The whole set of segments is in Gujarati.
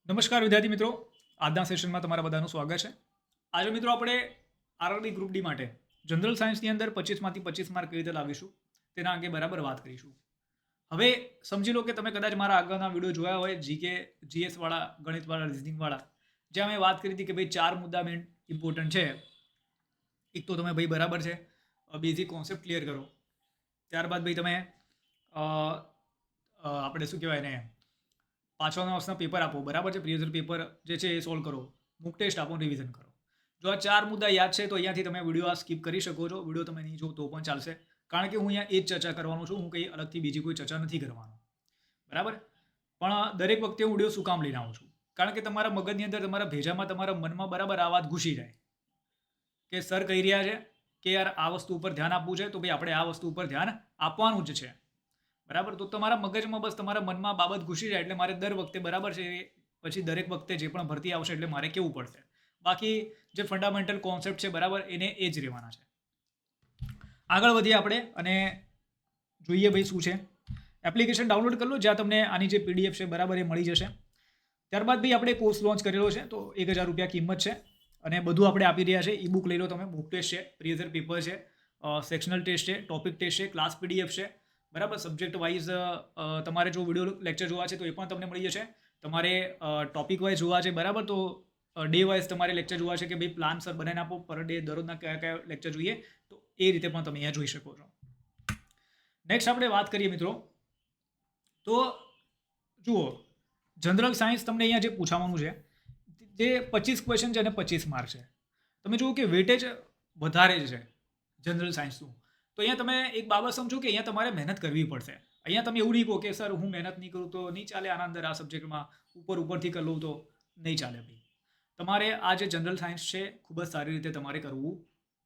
નમસ્કાર વિદ્યાર્થી મિત્રો, આજના સેશનમાં તમારા બધાનું સ્વાગત છે. આજે મિત્રો આપણે આરઆરબી ગ્રુપ ડી માટે જનરલ સાયન્સની અંદર 25માંથી 25 માર્ક કેવી રીતે લાવીશું તેના અંગે બરાબર વાત કરીશું. હવે સમજી લો કે તમે કદાચ મારા આગળના વિડીયો જોયા હોય, જીકે જીએસ વાળા, ગણિત વાળા, રિઝનિંગ વાળા, જ્યાં મેં વાત કરી હતી કે ભાઈ 4 મુદ્દા મેન ઇમ્પોર્ટન્ટ છે. એક તો તમે ભાઈ બરાબર છે બેઝિક કોન્સેપ્ટ ક્લિયર કરો. ત્યારબાદ ભાઈ તમે આપણે શું કહેવાય ને, પાછળના વર્ષના પેપર આપો, બરાબર છે, પ્રીવિયસ પેપર જે છે એ સોલ્વ કરો, મૂક ટેસ્ટ આપો, રિવિઝન કરો. જો આ 4 મુદ્દા યાદ છે તો અહીંયાથી તમે વિડીયો આ સ્કીપ કરી શકો છો. વિડીયો તમે નહીં જો તો પણ ચાલશે, કારણ કે હું અહીંયા એ જ ચર્ચા કરવાનો છું. હું કંઈ અલગથી બીજી કોઈ ચર્ચા નથી કરવાનો, બરાબર. પણ દરેક વખતે હું વિડીયો શું કામ લઈને આવું છું? કારણ કે તમારા મગજની અંદર, તમારા ભેજામાં, તમારા મનમાં બરાબર આ વાત ઘૂસી જાય કે સર કહી રહ્યા છે કે યાર આ વસ્તુ ઉપર ધ્યાન આપવું છે, તો ભાઈ આપણે આ વસ્તુ ઉપર ધ્યાન આપવાનું જ છે, બરાબર. તો તમારા મગજમાં, બસ તમારા મનમાં બાબત ઘૂસી જાય એટલે મારે દર વખતે, બરાબર છે, પછી દરેક વખતે જે પણ ભરતી આવશે એટલે મારે કેવું પડશે. બાકી જે ફંડામેન્ટલ કોન્સેપ્ટ છે, બરાબર, એને એ જ રહેવાના છે. આગળ વધીએ આપણે અને જોઈએ ભાઈ શું છે. એપ્લિકેશન ડાઉનલોડ કરી લો, જ્યાં તમને આની જે પીડીએફ છે, બરાબર, એ મળી જશે. ત્યારબાદ ભાઈ આપણે કોર્સ લોન્ચ કરેલો છે, તો 1000 રૂપિયા કિંમત છે અને બધું આપણે આપી રહ્યા છે. ઈ બુક લઈ લો તમે, બુક ટેસ્ટ છે, પ્રીવિયસ પેપર છે, સેક્શનલ ટેસ્ટ છે, ટોપિક ટેસ્ટ છે, ક્લાસ પીડીએફ છે, બરાબર. સબ્જેક્ટ વાઇઝ તમારે જો વિડીયો લેક્ચર જોવા છે તો એ પણ તમને મળી જશે. તમારે ટોપિક વાઇઝ જોવા છે, બરાબર, તો ડે વાઇઝ તમારે લેક્ચર જોવા છે કે ભાઈ પ્લાન સર બનાવીને આપો, પર ડે દરરોજના કયા કયા લેક્ચર જોઈએ, તો એ રીતે પણ તમે અહીંયા જોઈ શકો છો. નેક્સ્ટ આપણે વાત કરીએ મિત્રો, તો જુઓ, જનરલ સાયન્સ તમને અહીંયા જે પૂછવાનું છે, જે 25 ક્વેશ્ચન છે અને 25 માર્ક છે. તમે જુઓ કે વેટેજ વધારે છે જનરલ સાયન્સનું. તો અહીંયા તમે એક બાબત સમજો કે અહીંયા તમારે મહેનત કરવી પડશે. અહીંયા તમે એવું નહીં કહો કે સર હું મહેનત નહીં કરું તો નહીં ચાલે, આના અંદર આ સબ્જેક્ટમાં ઉપરથી કરી લઉં તો નહીં ચાલે. ભાઈ તમારે આ જે જનરલ સાયન્સ છે ખૂબ જ સારી રીતે તમારે કરવું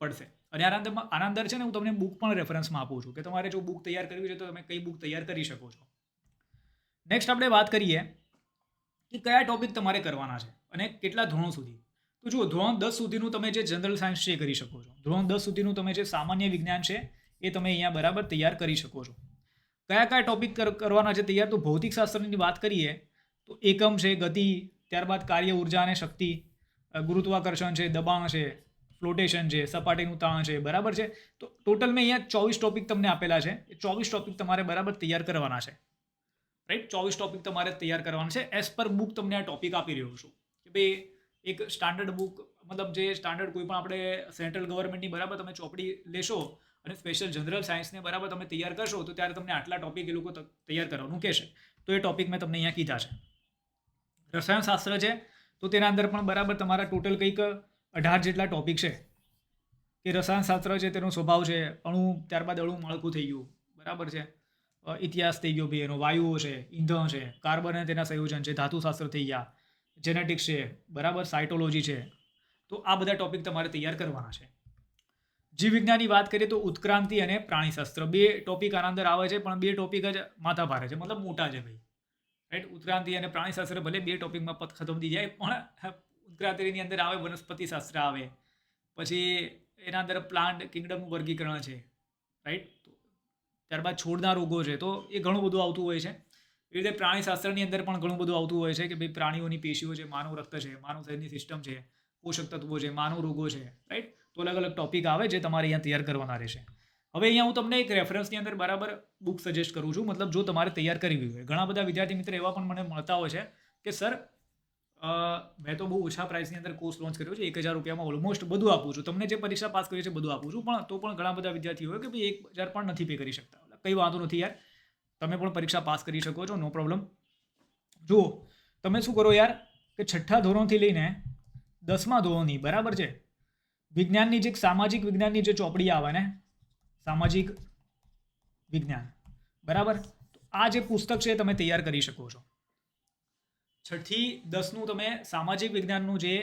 પડશે. અને આના અંદર છે ને, હું તમને બુક પણ રેફરન્સમાં આપું છું કે તમારે જો બુક તૈયાર કરવી છે તો તમે કઈ બુક તૈયાર કરી શકો છો. નેક્સ્ટ આપણે વાત કરીએ કે કયા ટોપિક તમારે કરવાના છે અને કેટલા ધોરણો સુધી. તો જુઓ, ધોરણ 10 સુધીનું તમે જે જનરલ સાયન્સ છે એ કરી શકો છો. ધોરણ 10 સુધીનું તમે જે સામાન્ય વિજ્ઞાન છે એ તમે અહીંયા બરાબર તૈયાર કરી શકો છો. કયા કયા ટોપિક કરવાના છે તૈયાર? તો ભૌતિકશાસ્ત્રની વાત કરીએ તો એકમ છે, ગતિ, ત્યારબાદ કાર્ય, ઉર્જા અને શક્તિ, ગુરુત્વાકર્ષણ છે, દબાણ છે, ફ્લોટેશન છે, સપાટીનું તાણ છે, બરાબર છે. તો ટોટલ મેં અહીંયા 24 ટોપિક તમને આપેલા છે. એ 24 ટોપિક તમારે બરાબર તૈયાર કરવાના છે, રાઈટ. 24 ટોપિક તમારે તૈયાર કરવાના છે. એઝ પર બુક તમને આ ટોપિક આપી રહ્યો છું કે ભાઈ એક સ્ટાન્ડર્ડ બુક, મતલબ જે સ્ટાન્ડર્ડ કોઈ પણ આપણે સેન્ટ્રલ ગવર્મેન્ટની, બરાબર, તમે ચોપડી લેશો અને સ્પેશિયલ જનરલ સાયન્સને, બરાબર, તમે તૈયાર કરશો તો ત્યારે તમને આટલા ટોપિક એ લોકો તૈયાર કરવાનું કહેશે. તો એ ટોપિક મેં તમને અહીંયા કીધા છે. રસાયણશાસ્ત્ર છે તો તેના અંદર પણ બરાબર તમારા ટોટલ કંઈક 18 જેટલા ટોપિક છે કે રસાયણશાસ્ત્ર છે, તેનો સ્વભાવ છે, અણુ, ત્યારબાદ અણુ માળખું થઈ ગયું, બરાબર છે, ઇતિહાસ થઈ ગયો ભાઈ એનો, વાયુઓ છે, ઈંધણ છે, કાર્બન અને તેના સંયોજન છે, ધાતુશાસ્ત્ર થઈ ગયા, જેનેટિક્સ છે, બરાબર, સાયટોલોજી છે. તો આ બધા ટોપિક તમારે તૈયાર કરવાના છે. જીવ વિજ્ઞાનની વાત કરીએ તો ઉત્ક્રાંતિ અને પ્રાણીશાસ્ત્ર, 2 ટોપિક આના અંદર આવે છે, પણ 2 ટોપિક જ માથા ભારે છે, મતલબ મોટા છે ભાઈ, રાઈટ. ઉત્ક્રાંતિ અને પ્રાણીશાસ્ત્ર ભલે 2 ટોપિકમાં ખતમ થઈ જાય, પણ ઉત્ક્રાંતિની અંદર આવે વનસ્પતિ શાસ્ત્ર આવે, પછી એના અંદર પ્લાન્ટ કિંગડમનું વર્ગીકરણ છે, રાઈટ. ત્યારબાદ છોડના રોગો છે, તો એ ઘણું બધું આવતું હોય છે. એ રીતે પ્રાણીશાસ્ત્રની અંદર પણ ઘણું બધું આવતું હોય છે કે ભાઈ પ્રાણીઓની પેશીઓ છે, માનવ રક્ત છે, માનવ શરીરની સિસ્ટમ છે, પોષક તત્વો છે, માનવ રોગો છે, રાઈટ. તો અલગ અલગ ટોપિક આવે જે તમારે અહીંયા તૈયાર કરવાના રહેશે. હવે અહીંયા હું તમને એક રેફરન્સની અંદર બરાબર બુક સજેસ્ટ કરું છું, મતલબ જો તમારે તૈયાર કરવી હોય. ઘણા બધા વિદ્યાર્થી મિત્ર એવા પણ મને મળતા હોય છે કે સર મેં તો બહુ ઓછા પ્રાઇસની અંદર કોર્સ લોન્ચ કર્યો છે, 1000 રૂપિયામાં ઓલમોસ્ટ બધું આપું છું, તમને જે પરીક્ષા પાસ કરી છે બધું આપું છું, પણ તો પણ ઘણા બધા વિદ્યાર્થીઓ હોય કે ભાઈ 1000 પણ નથી પે કરી શકતા. કંઈ વાંધો નથી યાર, તમે પણ પરીક્ષા પાસ કરી શકો છો, નો પ્રોબ્લેમ. જુઓ, તમે શું કરો યાર કે 6ઠ્ઠા ધોરણથી લઈને 10મા ધોરણની, બરાબર છે, વિજ્ઞાનની જે સામાજિક વિજ્ઞાનની જે ચોપડી આવે ને, સામાજિક વિજ્ઞાન, બરાબર, તો આ જે પુસ્તક છે તમે તૈયાર કરી શકો છો. 6 થી 10નું તમે સામાજિક વિજ્ઞાનનું જે,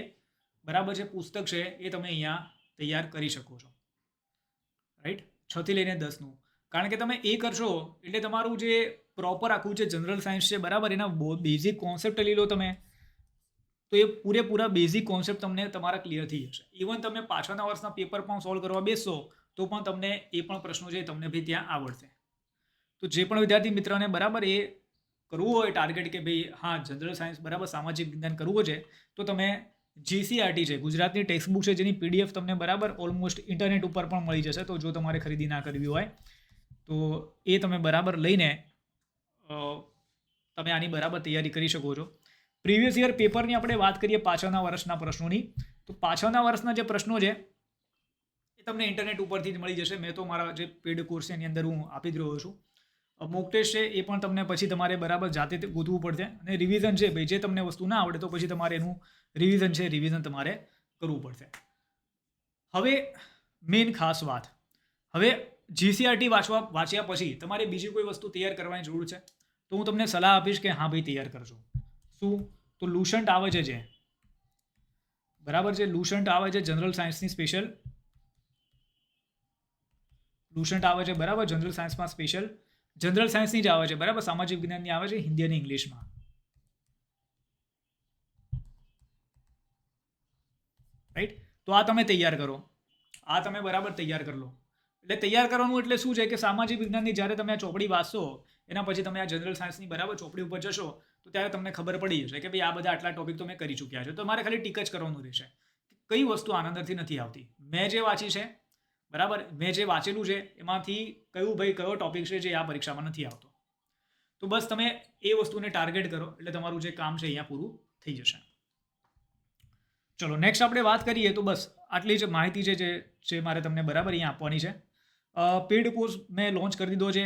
બરાબર છે, પુસ્તક છે એ તમે અહીંયા તૈયાર કરી શકો છો, રાઈટ. 6 થી લઈને 10નું, કારણ કે તમે એ કરશો એટલે તમારું જે પ્રોપર આખું જે જનરલ સાયન્સ છે, બરાબર, એના બેઝિક કોન્સેપ્ટ લઈ લો તમે, તો એ પૂરેપૂરા બેઝિક કોન્સેપ્ટ તમને તમારા ક્લિયર થઈ જશે. ઇવન તમે પાછળના વર્ષના પેપર પણ સોલ્વ કરવા બેસશો તો પણ તમને એ પણ પ્રશ્નો છે તમને ભાઈ ત્યાં આવડશે. તો જે પણ વિદ્યાર્થી મિત્રને, બરાબર, એ કરવું હોય ટાર્ગેટ કે ભાઈ હા જનરલ સાયન્સ બરાબર સામાજિક વિજ્ઞાન કરવું છે તો તમે GCRT છે, ગુજરાતની ટેક્સ્ટબુક છે, જેની PDF તમને બરાબર ઓલમોસ્ટ ઇન્ટરનેટ ઉપર પણ મળી જશે. તો જો તમારે ખરીદી ના કરવી હોય તો એ તમે બરાબર લઈને તમે આની બરાબર તૈયારી કરી શકો છો. પ્રીવિયસ યર પેપરની આપણે વાત કરીએ પાછળના વર્ષના પ્રશ્નોની, તો પાછળના વર્ષના જે પ્રશ્નો છે એ તમને ઇન્ટરનેટ ઉપરથી જ મળી જશે. મેં તો મારા જે પેડ કોર્સ છે એની અંદર હું આપી જ રહ્યો છું. મોક ટેસ્ટ છે એ પણ તમને પછી તમારે બરાબર જાતે ગોતવું પડશે, અને રિવિઝન છે ભાઈ જે તમને વસ્તુ ના આવડે તો પછી તમારે એનું રિવિઝન તમારે કરવું પડશે. હવે મેઇન ખાસ વાત, હવે GCRT વાંચ્યા પછી તમારે બીજી કોઈ વસ્તુ તૈયાર કરવાની જરૂર છે તો હું તમને સલાહ આપીશ કે હા ભાઈ તૈયાર કરજો. શું? તો લુસન્ટ આવે છે જે બરાબર છે, લુસન્ટ આવે છે જનરલ સાયન્સની સ્પેશિયલ, લુસન્ટ આવે છે બરાબર જનરલ સાયન્સમાં સ્પેશિયલ, જનરલ સાયન્સની જ આવે છે બરાબર, સામાજિક વિજ્ઞાનની આવે છે હિન્દી અને ઇંગ્લિશમાં. રાઈટ? તો આ તમે તૈયાર કરો, આ તમે બરાબર તૈયાર કરી લો. એટલે તૈયાર કરવાનું એટલે શું છે કે સામાજિક વિજ્ઞાનની જ્યારે તમે આ ચોપડી વાંચશો એના પછી તમે આ જનરલ સાયન્સની બરાબર ચોપડી ઉપર જશો તો ત્યારે તમને ખબર પડી જશે કે ભાઈ આ બધા આટલા ટોપિક તો મેં કરી ચૂક્યા છે. તો મારે ખાલી ટીક જ કરવાનું રહેશે કઈ વસ્તુ આનંદથી નથી આવતી. મેં જે વાંચી છે બરાબર, મેં જે વાંચેલું છે એમાંથી કયો ટોપિક છે જે આ પરીક્ષામાં નથી આવતો. તો બસ તમે એ વસ્તુને ટાર્ગેટ કરો એટલે તમારું જે કામ છે અહીંયા પૂરું થઈ જશે. ચલો નેક્સ્ટ આપણે વાત કરીએ તો બસ આટલી જ માહિતી છે મારે તમને બરાબર અહીંયા આપવાની છે. પેડ કોર્સ મેં લોન્ચ કરી દીધો છે,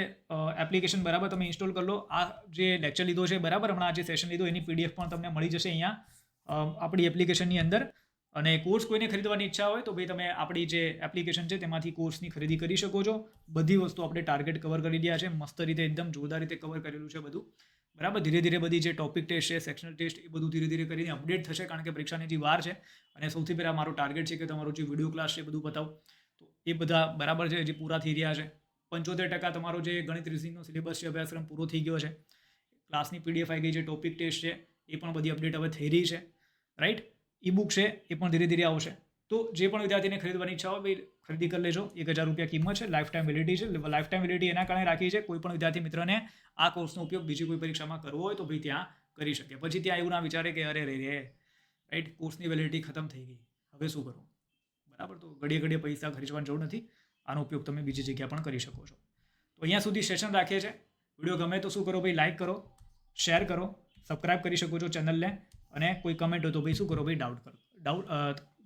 એપ્લિકેશન બરાબર તમે ઇન્સ્ટોલ કરી લો. આ જે લેક્ચર લીધો છે બરાબર, હમણાં જે સેશન લીધો એની PDF પણ તમને મળી જશે અહીંયા આપણી એપ્લિકેશનની અંદર. અને કોર્સ કોઈને ખરીદવાની ઈચ્છા હોય તો ભાઈ તમે આપણી જે એપ્લિકેશન છે તેમાંથી કોર્સની ખરીદી કરી શકો છો. બધી વસ્તુ આપણે ટાર્ગેટ કવર કરી રહ્યા છે, મસ્ત રીતે એકદમ જોરદાર રીતે કવર કરેલું છે બધું બરાબર. ધીરે ધીરે બધી જે ટોપિક ટેસ્ટ છે, સેક્શનલ ટેસ્ટ, એ બધું ધીરે ધીરે કરીને અપડેટ થશે કારણ કે પરીક્ષાની જે વાર છે. અને સૌથી પહેલાં મારો ટાર્ગેટ છે કે તમારો જે વિડીયો ક્લાસ છે બધું બતાવો, તો એ બધા બરાબર છે જે પૂરા થઈ રહ્યા છે. 75% તમારો જે ગણિત રીઝનિંગનો સિલેબસ છે અભ્યાસક્રમ પૂરો થઈ ગયો છે. ક્લાસની PDF આવી ગઈ છે, ટોપિક ટેસ્ટ છે એ પણ બધી અપડેટ હવે થઈ રહી છે. રાઈટ? ઈ બુક છે એ પણ ધીરે ધીરે આવશે. તો જે પણ વિદ્યાર્થીને ખરીદવાની ઈચ્છા હોય ભાઈ ખરીદી કરી લેજો. 1000 રૂપિયા કિંમત છે, લાઈફ ટાઈમ વેલિડિટી છે. લાઈફ ટાઈમ વેલિડિટી એના કારણે રાખી છે કોઈ પણ વિદ્યાર્થી મિત્રને આ કોર્સનો ઉપયોગ બીજી કોઈ પરીક્ષામાં કરવો હોય તો ભાઈ ત્યાં કરી શકે. પછી ત્યાં એવું ના વિચારે કે અરે રે રાઈટ કોર્સની વેલિડિટી ખતમ થઈ ગઈ, હવે શું કરવું બરાબર. તો ઘડીએ ઘડીએ પૈસા ખર્ચવાની જરૂર નથી, આનો ઉપયોગ તમે બીજી જગ્યા પણ કરી શકો છો. તો અહીંયા સુધી સેશન રાખીએ છીએ. વિડીયો ગમે તો શું કરો ભાઈ લાઈક કરો, શેર કરો, સબસ્ક્રાઇબ કરી શકો છો ચેનલને, અને કોઈ કમેન્ટ હોય તો ભાઈ શું કરો ભાઈ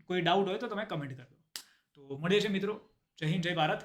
કોઈ ડાઉટ હોય તો તમે કમેન્ટ કરી દો. તો મળીએ છીએ મિત્રો. જય હિન્દ, જય ભારત.